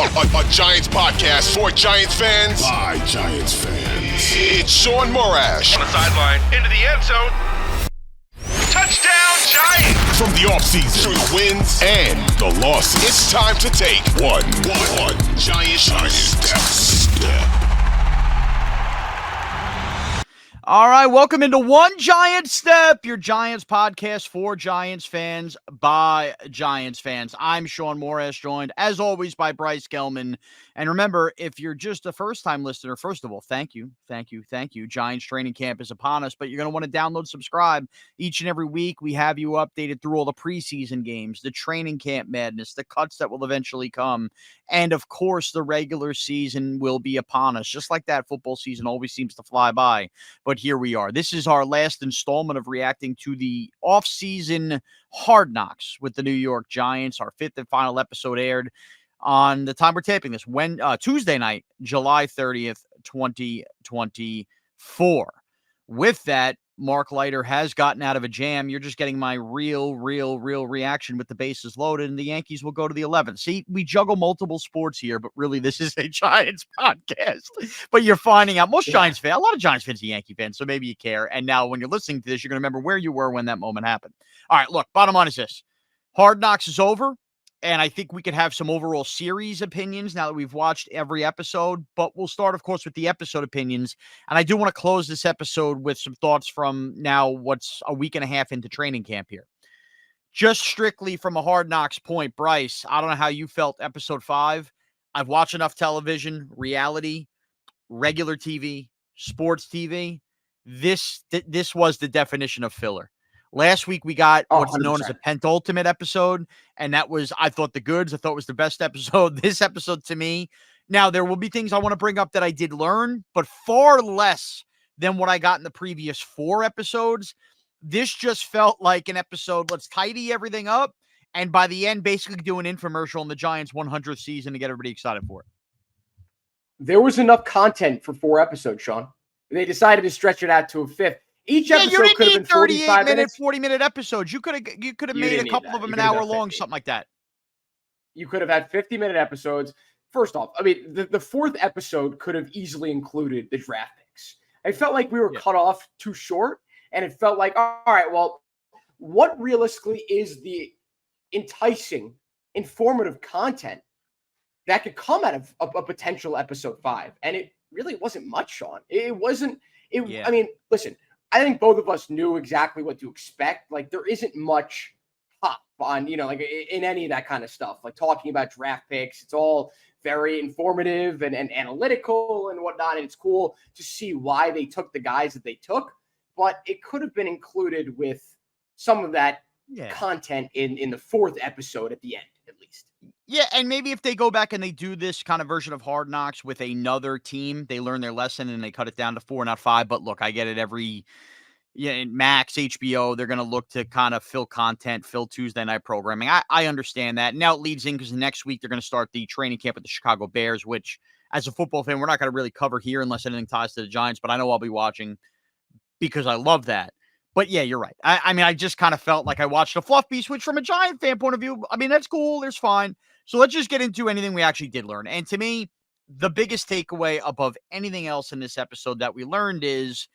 A Giants podcast for Giants fans by Giants fans. It's Shaun Morash. On the sideline, into the end zone. Touchdown, Giants! From the offseason to the wins and the losses, it's time to take one Giant step. All right, welcome into One Giant Step, your Giants podcast for Giants fans by Giants fans. I'm Shaun Morash, joined as always by Bryce Gelman. And remember, if you're just a first-time listener, first of all, thank you. Giants training camp is upon us, but you're going to want to download, subscribe. Each and every week, we have you updated through all the preseason games, the training camp madness, the cuts that will eventually come, and of course, the regular season will be upon us. Just like that, football season always seems to fly by. But here we are. This is our last installment of reacting to the offseason Hard Knocks with the New York Giants. Our fifth and final episode aired on the time we're taping this, Tuesday night, July 30th, 2024. With that, Mark Leiter has gotten out of a jam. You're just getting my real reaction with the bases loaded, and the Yankees will go to the 11th. See, we juggle multiple sports here, but really this is a Giants podcast. But you're finding out, a lot of Giants fans are Yankee fans, so maybe you care. And now when you're listening to this, you're going to remember where you were when that moment happened. All right, look, bottom line is this. Hard Knocks is over. And I think we could have some overall series opinions now that we've watched every episode. But we'll start, of course, with the episode opinions. And I do want to close this episode with some thoughts from now what's a week and a half into training camp here. Just strictly from a Hard Knocks point, Bryce, I don't know how you felt episode 5. I've watched enough television, reality, regular TV, sports TV. This was the definition of filler. Last week, we got what's 100%. Known as a penultimate episode, and that was, I thought, the goods. I thought it was the best episode. This episode, to me, now, there will be things I want to bring up that I did learn, but far less than what I got in the previous 4 episodes. This just felt like an episode, let's tidy everything up, and by the end, basically do an infomercial in the Giants' 100th season to get everybody excited for it. There was enough content for 4 episodes, Shaun. They decided to stretch it out to a 5th. Each episode could have been 45 minutes. 40-minute episodes. You could have made a couple of them an hour long, something like that. You could have had 50-minute episodes. First off, I mean, the 4th episode could have easily included the draft picks. I felt like we were cut off too short, and it felt like, all right, well, what realistically is the enticing, informative content that could come out of a potential episode 5? And it really wasn't much, Shaun. It wasn't. I mean, listen. I think both of us knew exactly what to expect. Like, there isn't much pop on, like in any of that kind of stuff, like talking about draft picks. It's all very informative and analytical and whatnot. And it's cool to see why they took the guys that they took. But it could have been included with some of that content in the 4th episode at the end, at least. Yeah, and maybe if they go back and they do this kind of version of Hard Knocks with another team, they learn their lesson and they cut it down to 4, not 5. But look, I get it Max, HBO, they're going to look to kind of fill content, fill Tuesday night programming. I understand that. Now it leads in because next week they're going to start the training camp with the Chicago Bears, which as a football fan, we're not going to really cover here unless anything ties to the Giants. But I know I'll be watching because I love that. But yeah, you're right. I mean, I just kind of felt like I watched a fluff piece, which from a Giant fan point of view, I mean, that's cool. There's fine. So let's just get into anything we actually did learn. And to me, the biggest takeaway above anything else in this episode that we learned is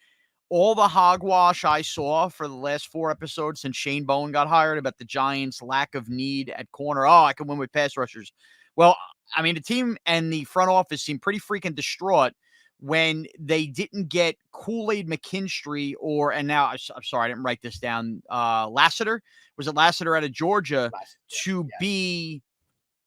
all the hogwash I saw for the last 4 episodes since Shane Bowen got hired about the Giants' lack of need at corner. Oh, I can win with pass rushers. Well, I mean, the team and the front office seemed pretty freaking distraught when they didn't get Kool-Aid McKinstry and now, I'm sorry, I didn't write this down, Lassiter? Was it Lassiter out of Georgia to be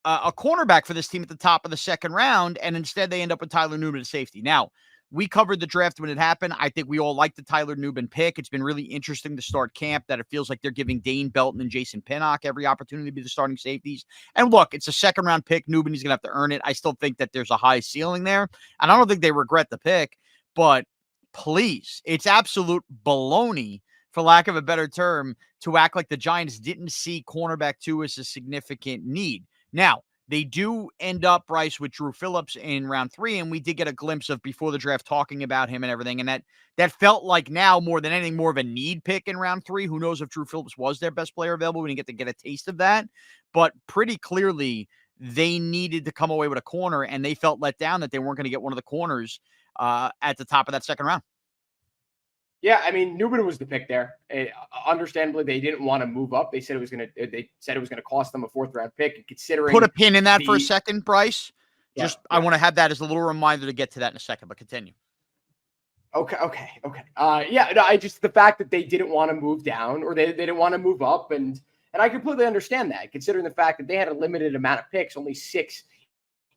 a cornerback for this team at the top of the 2nd round, and instead they end up with Tyler Newman at safety. Now, we covered the draft when it happened. I think we all liked the Tyler Newman pick. It's been really interesting to start camp that it feels like they're giving Dane Belton and Jason Pinnock every opportunity to be the starting safeties. And look, it's a 2nd-round pick. Newman, he's going to have to earn it. I still think that there's a high ceiling there, and I don't think they regret the pick, but please, it's absolute baloney, for lack of a better term, to act like the Giants didn't see cornerback 2 as a significant need. Now, they do end up, Bryce, with Drew Phillips in round 3, and we did get a glimpse of before the draft talking about him and everything, and that felt like now more than anything more of a need pick in round 3. Who knows if Drew Phillips was their best player available? We didn't get to get a taste of that, but pretty clearly they needed to come away with a corner, and they felt let down that they weren't going to get one of the corners at the top of that second round. Yeah, I mean, Newman was the pick there. Understandably, they didn't want to move up. They said it was going to cost them a 4th round pick. And considering, put a pin in that for a second, Bryce. I want to have that as a little reminder to get to that in a second, but continue. Okay. The fact that they didn't want to move down or they didn't want to move up, and I completely understand that, considering the fact that they had a limited amount of picks, only 6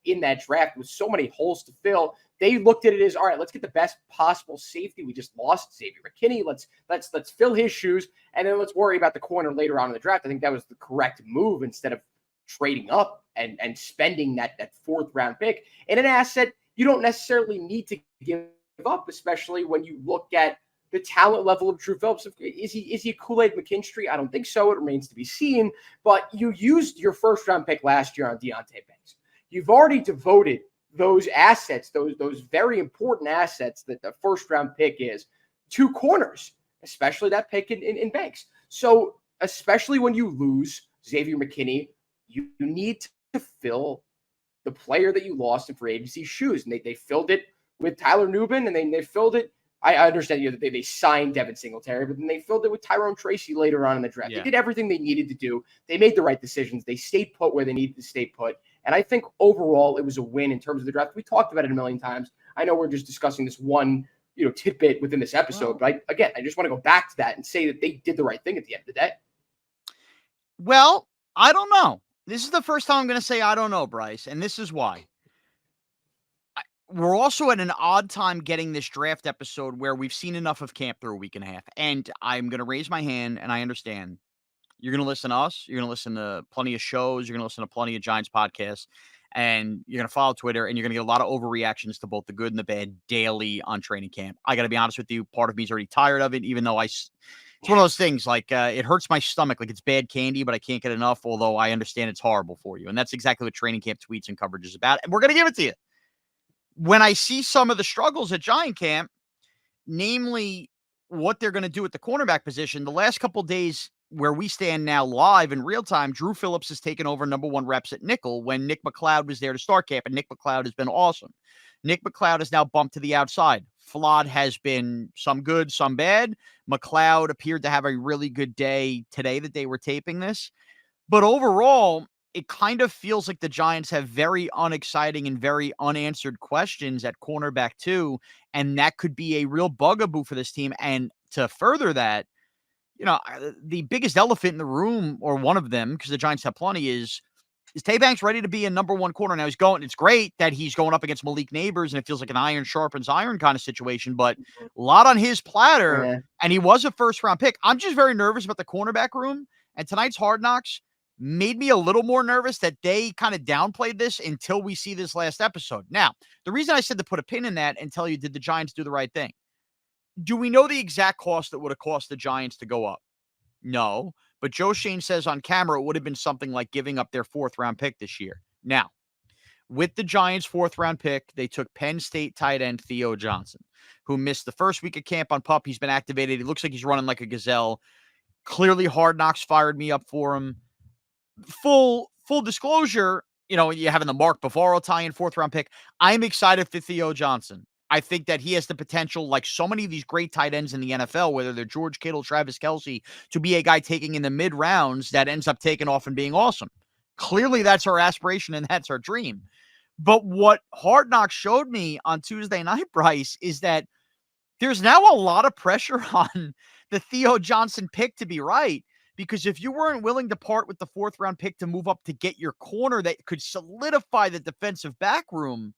in that draft with so many holes to fill. They looked at it as, all right, let's get the best possible safety. We just lost Xavier McKinney. Let's fill his shoes, and then let's worry about the corner later on in the draft. I think that was the correct move instead of trading up and spending that 4th round pick in an asset you don't necessarily need to give up, especially when you look at the talent level of Drew Phillips. Is he a Kool-Aid McKinstry? I don't think so. It remains to be seen. But you used your 1st round pick last year on Deontay Banks. You've already devoted those assets, those very important assets that the 1st round pick is, to corners, especially that pick in Banks. So especially when you lose Xavier McKinney, you need to fill the player that you lost in free agency shoes. And they filled it with Tyler Nubin, and they filled it. I understand that they signed Devin Singletary, but then they filled it with Tyrone Tracy later on in the draft. Yeah. They did everything they needed to do. They made the right decisions. They stayed put where they needed to stay put. And I think overall it was a win in terms of the draft. We talked about it a million times. I know we're just discussing this one, tidbit within this episode, but I just want to go back to that and say that they did the right thing at the end of the day. Well, I don't know. This is the first time I'm going to say I don't know, Bryce, and this is why. We're also at an odd time getting this draft episode where we've seen enough of camp through a week and a half. And I'm going to raise my hand, and I understand. You're going to listen to us. You're going to listen to plenty of shows. You're going to listen to plenty of Giants podcasts. And you're going to follow Twitter, and you're going to get a lot of overreactions to both the good and the bad daily on training camp. I got to be honest with you. Part of me is already tired of it, even though it's one of those things, like it hurts my stomach. Like it's bad candy, but I can't get enough, although I understand it's horrible for you. And that's exactly what training camp tweets and coverage is about. And we're going to give it to you. When I see some of the struggles at Giant camp, namely what they're going to do at the cornerback position, the last couple of days where we stand now live in real time, Drew Phillips has taken over number 1 reps at nickel when Nick McLeod was there to start camp, and Nick McLeod has been awesome. Nick McLeod is now bumped to the outside. Flawed has been some good, some bad. McLeod appeared to have a really good day today that they were taping this. But overall, it kind of feels like the Giants have very unexciting and very unanswered questions at cornerback 2, and that could be a real bugaboo for this team. And to further that, the biggest elephant in the room, or one of them, because the Giants have plenty, is Tay Banks ready to be a number 1 corner? Now it's great that he's going up against Malik Neighbors, and it feels like an iron sharpens iron kind of situation, but a lot on his platter, and he was a 1st round pick. I'm just very nervous about the cornerback room, and tonight's Hard Knocks made me a little more nervous that they kind of downplayed this until we see this last episode. Now, the reason I said to put a pin in that and tell you, did the Giants do the right thing? Do we know the exact cost that would have cost the Giants to go up? No, but Joe Shane says on camera it would have been something like giving up their 4th round pick this year. Now, with the Giants' 4th round pick, they took Penn State tight end Theo Johnson, who missed the first week of camp on PUP. He's been activated. He looks like he's running like a gazelle. Clearly, Hard Knocks fired me up for him. Full disclosure, you're having the Mark Bavaro tie-in 4th round pick. I'm excited for Theo Johnson. I think that he has the potential, like so many of these great tight ends in the NFL, whether they're George Kittle, Travis Kelce, to be a guy taking in the mid rounds that ends up taking off and being awesome. Clearly, that's our aspiration and that's our dream. But what Hard Knocks showed me on Tuesday night, Bryce, is that there's now a lot of pressure on the Theo Johnson pick to be right. Because if you weren't willing to part with the 4th round pick to move up to get your corner that could solidify the defensive back room,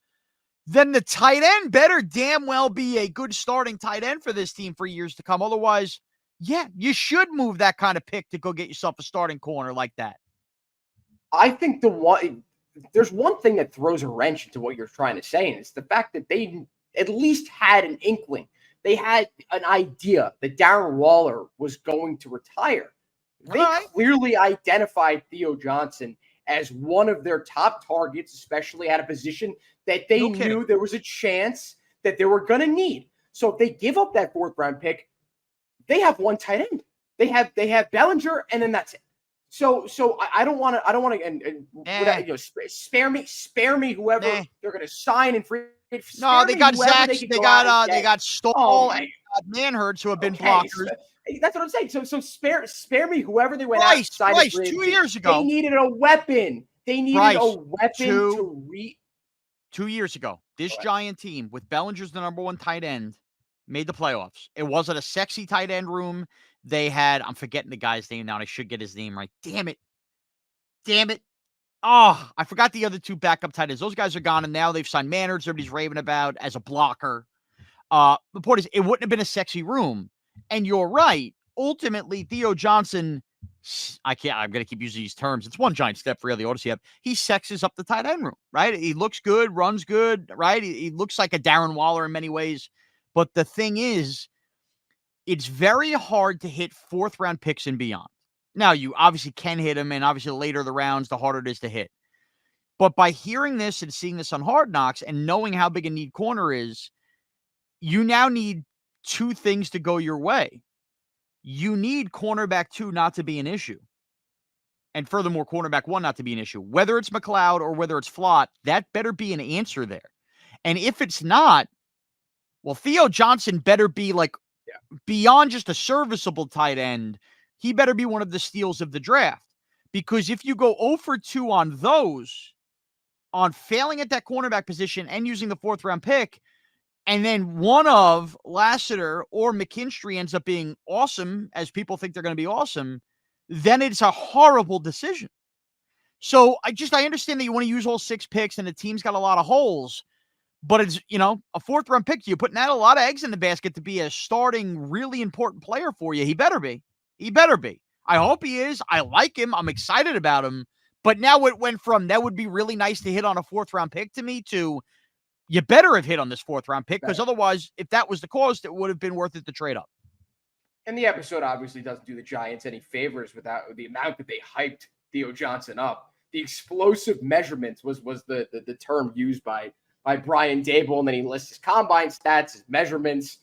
then the tight end better damn well be a good starting tight end for this team for years to come. Otherwise, you should move that kind of pick to go get yourself a starting corner like that. I think there's one thing that throws a wrench into what you're trying to say, and it's the fact that they at least had an inkling. They had an idea that Darren Waller was going to retire. They clearly identified Theo Johnson as one of their top targets, especially at a position that they knew there was a chance that they were going to need. So if they give up that 4th round pick, they have 1 tight end. They have Bellinger, and then that's it. So I don't want to, and without, spare me whoever they're going to sign and free. No, they got Zach. They got Stoll and Manhurts who have been blockers. That's what I'm saying. So spare me whoever they went Bryce, out. Bryce, 2 years ago. They needed a weapon. They needed a weapon to 2 years ago, this Giant team with Bellinger's the number one tight end made the playoffs. It wasn't a sexy tight end room. They had, I'm forgetting the guy's name now, and I should get his name right. Damn it. Oh, I forgot the other two backup tight ends. Those guys are gone, and now they've signed Manners. Everybody's raving about as a blocker. The point is, it wouldn't have been a sexy room. And you're right. Ultimately, Theo Johnson, I'm going to keep using these terms. It's one giant step for the Odyssey app. He sexes up the tight end room, right? He looks good, runs good, right? He looks like a Darren Waller in many ways. But the thing is, it's very hard to hit fourth-round picks and beyond. Now, you obviously can hit them, and obviously later the rounds, the harder it is to hit. But by hearing this and seeing this on Hard Knocks and knowing how big a need corner is, you now need two things to go your way. You need cornerback 2 not to be an issue. And furthermore, cornerback 1 not to be an issue. Whether it's McLeod or whether it's Flott, that better be an answer there. And if it's not, well, Theo Johnson better be beyond just a serviceable tight end. He better be one of the steals of the draft. Because if you go 0 for 2 on those, on failing at that cornerback position and using the fourth-round pick, and then one of Lassiter or McKinstry ends up being awesome, as people think they're going to be awesome, then it's a horrible decision. So I understand that you want to use all 6 picks and the team's got a lot of holes, but it's, a fourth-round pick. You're putting out a lot of eggs in the basket to be a starting, really important player for you. He better be. I hope he is. I like him. I'm excited about him. But now it went from that would be really nice to hit on a fourth-round pick to me to you better have hit on this fourth-round pick, because otherwise, if that was the cost, it would have been worth it to trade up. And the episode obviously doesn't do the Giants any favors without the amount that they hyped Theo Johnson up. The explosive measurements was the term used by Brian Dable, and then he lists his combine stats, his measurements.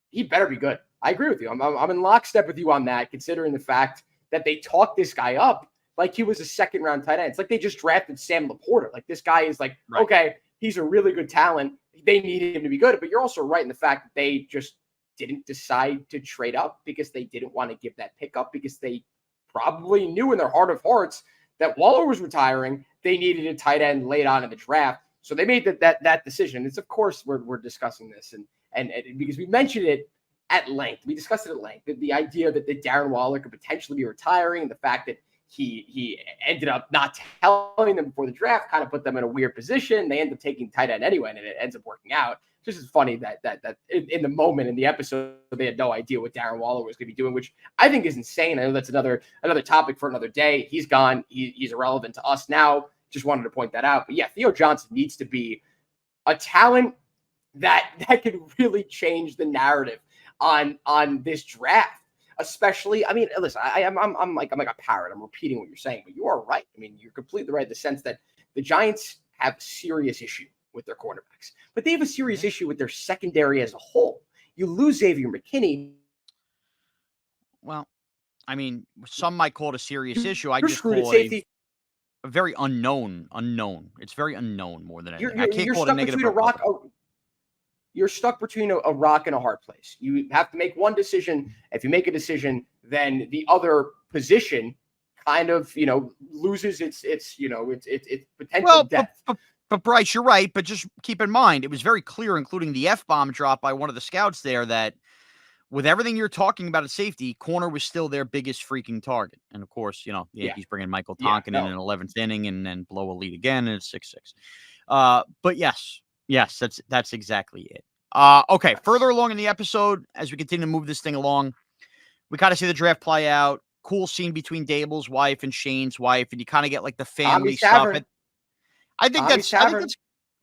He better be good. I agree with you. I'm in lockstep with you on that, considering the fact that they talked this guy up like he was a second-round tight end. It's like they just drafted Sam Laporta. Like, this guy is okay, he's a really good talent. They need him to be good. But you're also right in the fact that they just didn't decide to trade up because they didn't want to give that pick up, because they probably knew in their heart of hearts that Waller was retiring. They needed a tight end late on in the draft. So they made that decision. It's, of course, we're discussing this. And because we mentioned it at length. We discussed it at length. The idea that Darren Waller could potentially be retiring, and the fact that he ended up not telling them before the draft kind of put them in a weird position. They end up taking tight end anyway, and it ends up working out. Just as funny that in the moment in the episode, they had no idea what Darren Waller was going to be doing, which I think is insane. I know that's another topic for another day. He's gone. He's irrelevant to us now. Just wanted to point that out. But yeah, Theo Johnson needs to be a talent that could really change the narrative on this draft. Especially, I mean, listen, I'm like a parrot. I'm repeating what you're saying, but you are right. I mean, you're completely right in the sense that the Giants have a serious issue with their cornerbacks, but they have a serious issue with their secondary as a whole. You lose Xavier McKinney. Well, I mean, some might call it a serious issue. I just call it a very unknown. It's very unknown more than anything. I can't call it a negative. You're stuck between a rock and a hard place. You have to make one decision. If you make a decision, then the other position kind of, loses its potential depth. But Bryce, you're right. But just keep in mind, it was very clear, including the F-bomb drop by one of the scouts there, that with everything you're talking about at safety, corner was still their biggest freaking target. And of course, the Yankees bring in Michael Tonkin in an 11th inning and then blow a lead again, and it's 6-6. But yes, that's exactly it. Okay, further along in the episode, as we continue to move this thing along, we kind of see the draft play out. Cool scene between Dable's wife and Shane's wife, and you kind of get like the family stuff. I think that's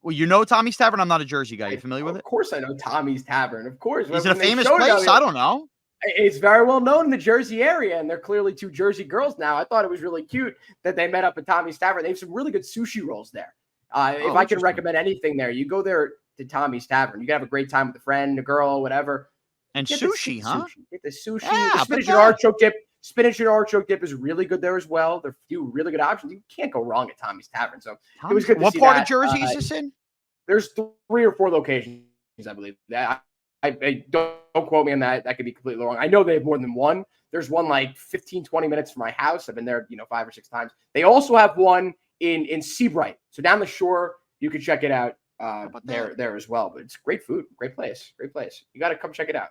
well, Tommy's Tavern. I'm not a Jersey guy. You familiar with it? Of course, I know Tommy's Tavern. Of course, is it a famous place? I don't know. It's very well known in the Jersey area, and they're clearly two Jersey girls now. I thought it was really cute that they met up at Tommy's Tavern. They have some really good sushi rolls there. If I can recommend anything there, you go there to Tommy's Tavern. You can have a great time with a friend, a girl, whatever. And sushi, huh? Get the sushi, the spinach and artichoke dip. Spinach and artichoke dip is really good there as well. There are a few really good options. You can't go wrong at Tommy's Tavern. So it was good to What see part that. of Jersey is this in? There's 3 or 4 locations, I believe. I don't quote me on that. That could be completely wrong. I know they have more than one. There's one like 15, 20 minutes from my house. I've been there, 5 or 6 times. They also have one in Seabright. So down the shore, you can check it out there as well. But it's great food, great place. You got to come check it out.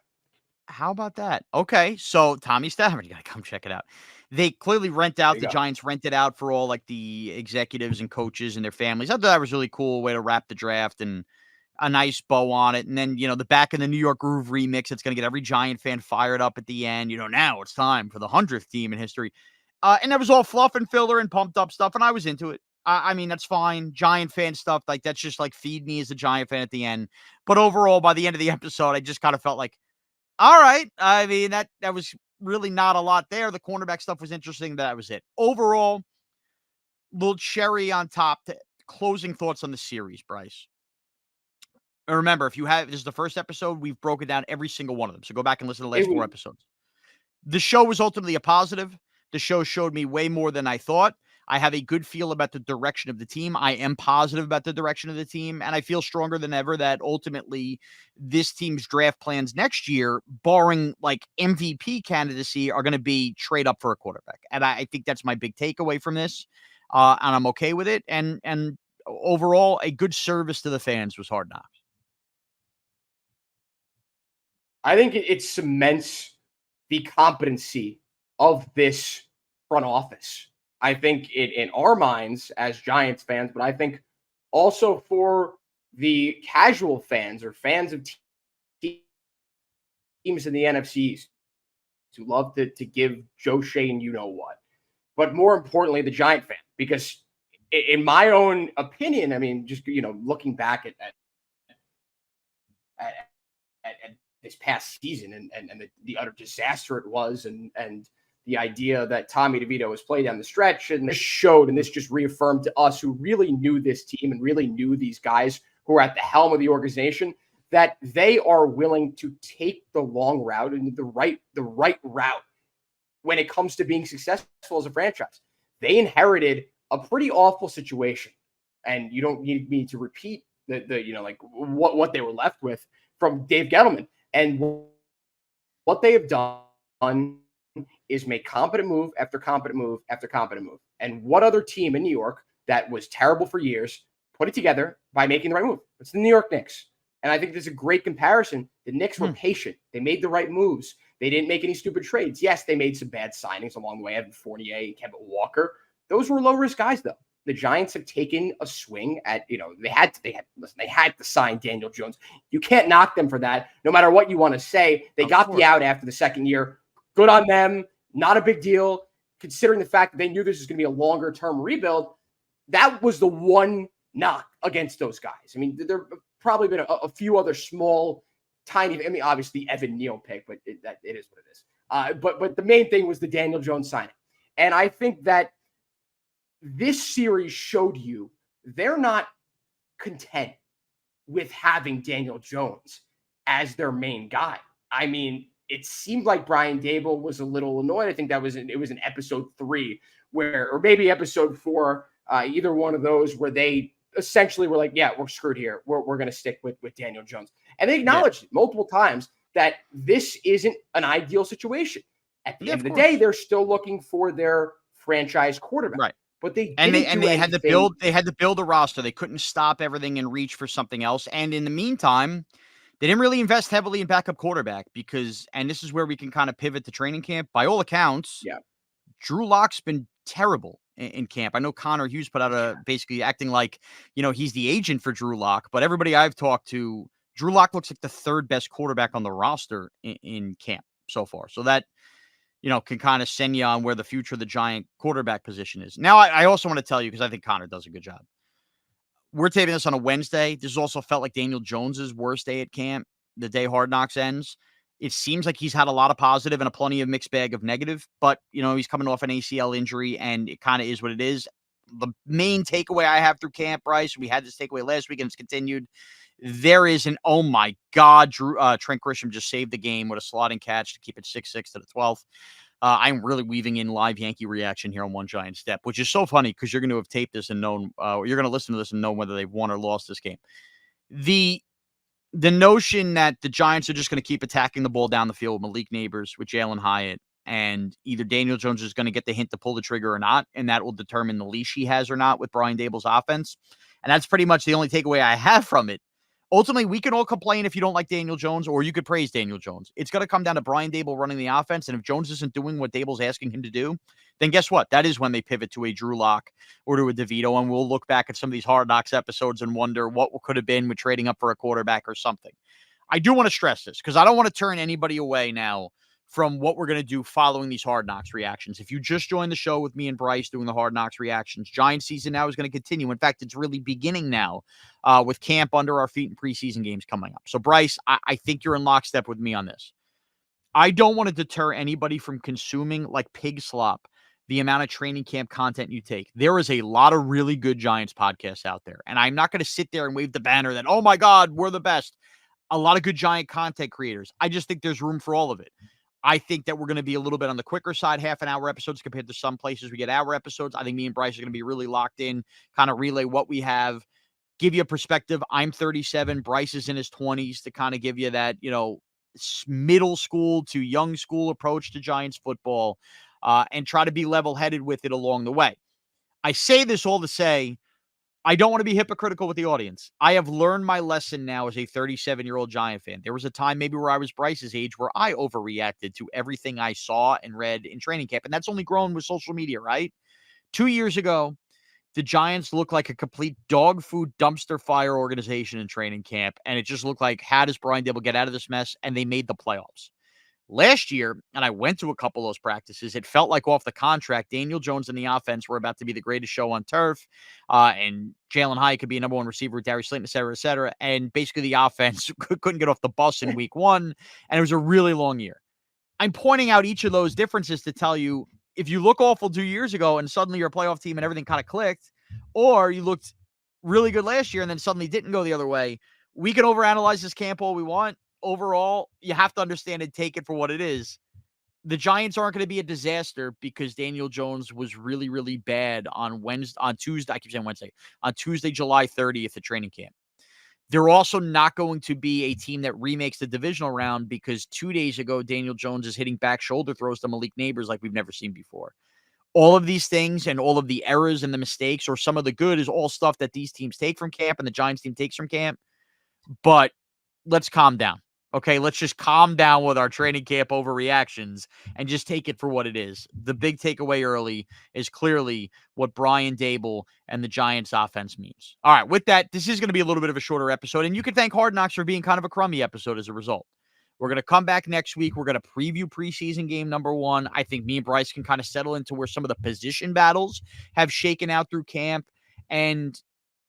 How about that? Okay, so Tommy Stafford, you got to come check it out. They clearly rent out, the Giants rent it out for all like the executives and coaches and their families. I thought that was really cool way to wrap the draft and a nice bow on it. And then, the back in the New York Groove remix, it's going to get every Giant fan fired up at the end. Now it's time for the 100th team in history. And that was all fluff and filler and pumped up stuff. And I was into it. I mean, that's fine. Giant fan stuff, like that's just like feed me as a Giant fan at the end. But overall, by the end of the episode, I just kind of felt like, all right. I mean, that was really not a lot there. The cornerback stuff was interesting. That was it. Overall, little cherry on top. Closing thoughts on the series, Bryce. And remember, if this is the first episode, we've broken down every single one of them. So go back and listen to the last 4 episodes. The show was ultimately a positive. The show showed me way more than I thought. I have a good feel about the direction of the team. I am positive about the direction of the team. And I feel stronger than ever that ultimately this team's draft plans next year, barring like MVP candidacy, are going to be trade up for a quarterback. And I think that's my big takeaway from this. And I'm okay with it. And overall, a good service to the fans was Hard Knocks. I think it cements the competency of this front office. I think in our minds as Giants fans, but I think also for the casual fans or fans of teams in the NFC East who love to give Joe Shane what. But more importantly, the Giant fan, because in my own opinion, I mean, just looking back at this past season and the utter disaster it was, and the idea that Tommy DeVito was played down the stretch, and this showed, and this just reaffirmed to us who really knew this team and really knew these guys who are at the helm of the organization, that they are willing to take the long route and the right route when it comes to being successful as a franchise. They inherited a pretty awful situation, and you don't need me to repeat what they were left with from Dave Gelman. And what they have done is make competent move after competent move after competent move. And what other team in New York that was terrible for years put it together by making the right move? It's the New York Knicks. And I think there's a great comparison. The Knicks were patient. They made the right moves. They didn't make any stupid trades. Yes, they made some bad signings along the way. Evan Fournier and Kevin Walker. Those were low-risk guys, though. The Giants have taken a swing at, they had to sign Daniel Jones. You can't knock them for that, no matter what you want to say. They got the out after the second year. Good on them. Not a big deal, considering the fact that they knew this was going to be a longer-term rebuild. That was the one knock against those guys. I mean, there have probably been a few other small, tiny, obviously Evan Neal pick, but it is what it is. But the main thing was the Daniel Jones signing. And I think that this series showed you they're not content with having Daniel Jones as their main guy. I mean, it seemed like Brian Daboll was a little annoyed. I think it was in episode 3 or maybe episode 4, either one of those, where they essentially were like, yeah, we're screwed here. We're going to stick with Daniel Jones. And they acknowledged it multiple times that this isn't an ideal situation. At the end of the day, they're still looking for their franchise quarterback. Right. But they had to build a roster. They couldn't stop everything and reach for something else. And in the meantime, they didn't really invest heavily in backup quarterback because, and this is where we can kind of pivot to training camp. By all accounts, Drew Lock's been terrible in camp. I know Connor Hughes put out basically acting like, he's the agent for Drew Lock, but everybody I've talked to, Drew Lock looks like the 3rd best quarterback on the roster in camp so far. So that, can kind of send you on where the future of the Giant quarterback position is. Now, I also want to tell you, because I think Connor does a good job. We're taping this on a Wednesday. This also felt like Daniel Jones's worst day at camp, the day Hard Knocks ends. It seems like he's had a lot of positive and a plenty of mixed bag of negative, but, he's coming off an ACL injury, and it kind of is what it is. The main takeaway I have through camp, Bryce, we had this takeaway last week and it's continued. There is oh my God, Trent Grisham just saved the game with a slotting catch to keep it 6-6 to the 12th. I'm really weaving in live Yankee reaction here on One Giant Step, which is so funny because you're going to have taped this and known, you're going to listen to this and know whether they've won or lost this game. The notion that the Giants are just going to keep attacking the ball down the field with Malik Neighbors, with Jalen Hyatt, and either Daniel Jones is going to get the hint to pull the trigger or not, and that will determine the leash he has or not with Brian Dable's offense. And that's pretty much the only takeaway I have from it. Ultimately, we can all complain if you don't like Daniel Jones, or you could praise Daniel Jones. It's going to come down to Brian Dable running the offense, and if Jones isn't doing what Dable's asking him to do, then guess what? That is when they pivot to a Drew Lock or to a DeVito, and we'll look back at some of these Hard Knocks episodes and wonder what could have been with trading up for a quarterback or something. I do want to stress this because I don't want to turn anybody away now from what we're going to do following these Hard Knocks reactions. If you just joined the show with me and Bryce doing the Hard Knocks reactions, Giants season now is going to continue. In fact, it's really beginning now with camp under our feet and preseason games coming up. So, Bryce, I think you're in lockstep with me on this. I don't want to deter anybody from consuming like pig slop the amount of training camp content you take. There is a lot of really good Giants podcasts out there, and I'm not going to sit there and wave the banner that, oh my God, we're the best. A lot of good Giant content creators. I just think there's room for all of it. I think that we're going to be a little bit on the quicker side, half an hour episodes compared to some places we get hour episodes. I think me and Bryce are going to be really locked in, kind of relay what we have, give you a perspective. I'm 37. Bryce is in his 20s to kind of give you that, middle school to young school approach to Giants football and try to be level-headed with it along the way. I say this all to say, I don't want to be hypocritical with the audience. I have learned my lesson now as a 37-year-old Giant fan. There was a time maybe where I was Bryce's age where I overreacted to everything I saw and read in training camp, and that's only grown with social media, right? 2 years ago, the Giants looked like a complete dog food dumpster fire organization in training camp, and it just looked like, how does Brian Dable get out of this mess? And they made the playoffs. Last year, and I went to a couple of those practices, it felt like off the contract, Daniel Jones and the offense were about to be the greatest show on turf, and Jalen Hyatt could be a number one receiver with Darius Slayton, et cetera, et cetera. And basically the offense couldn't get off the bus in week one, and it was a really long year. I'm pointing out each of those differences to tell you, if you look awful 2 years ago and suddenly you're a playoff team and everything kind of clicked, or you looked really good last year and then suddenly didn't go the other way, we can overanalyze this camp all we want. Overall, you have to understand and take it for what it is. The Giants aren't going to be a disaster because Daniel Jones was really, really bad on Tuesday, July 30th at training camp. They're also not going to be a team that remakes the divisional round because 2 days ago, Daniel Jones is hitting back shoulder throws to Malik Neighbors like we've never seen before. All of these things and all of the errors and the mistakes or some of the good is all stuff that these teams take from camp and the Giants team takes from camp. But let's calm down. Okay, let's just calm down with our training camp overreactions and just take it for what it is. The big takeaway early is clearly what Brian Dable and the Giants offense means. All right, with that, this is going to be a little bit of a shorter episode, and you can thank Hard Knocks for being kind of a crummy episode as a result. We're going to come back next week. We're going to preview preseason game number 1. I think me and Bryce can kind of settle into where some of the position battles have shaken out through camp. And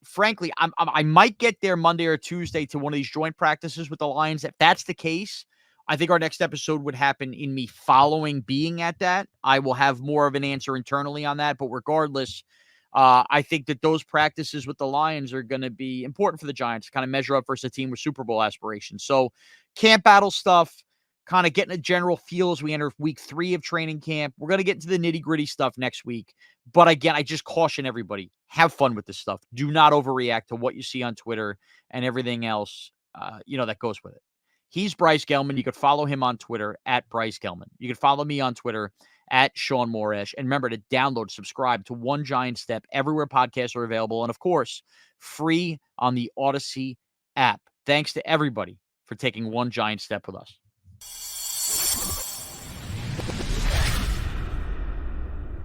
frankly, I might get there Monday or Tuesday to one of these joint practices with the Lions. If that's the case, I think our next episode would happen in me following being at that. I will have more of an answer internally on that. But regardless, I think that those practices with the Lions are going to be important for the Giants to kind of measure up versus a team with Super Bowl aspirations. So camp battle stuff, kind of getting a general feel as we enter week 3 of training camp. We're going to get into the nitty-gritty stuff next week. But again, I just caution everybody, have fun with this stuff. Do not overreact to what you see on Twitter and everything else, that goes with it. He's Bryce Gelman. You could follow him on Twitter at Bryce Gelman. You can follow me on Twitter at Shaun Morash. And remember to download, subscribe to One Giant Step everywhere podcasts are available. And of course, free on the Odyssey app. Thanks to everybody for taking one giant step with us.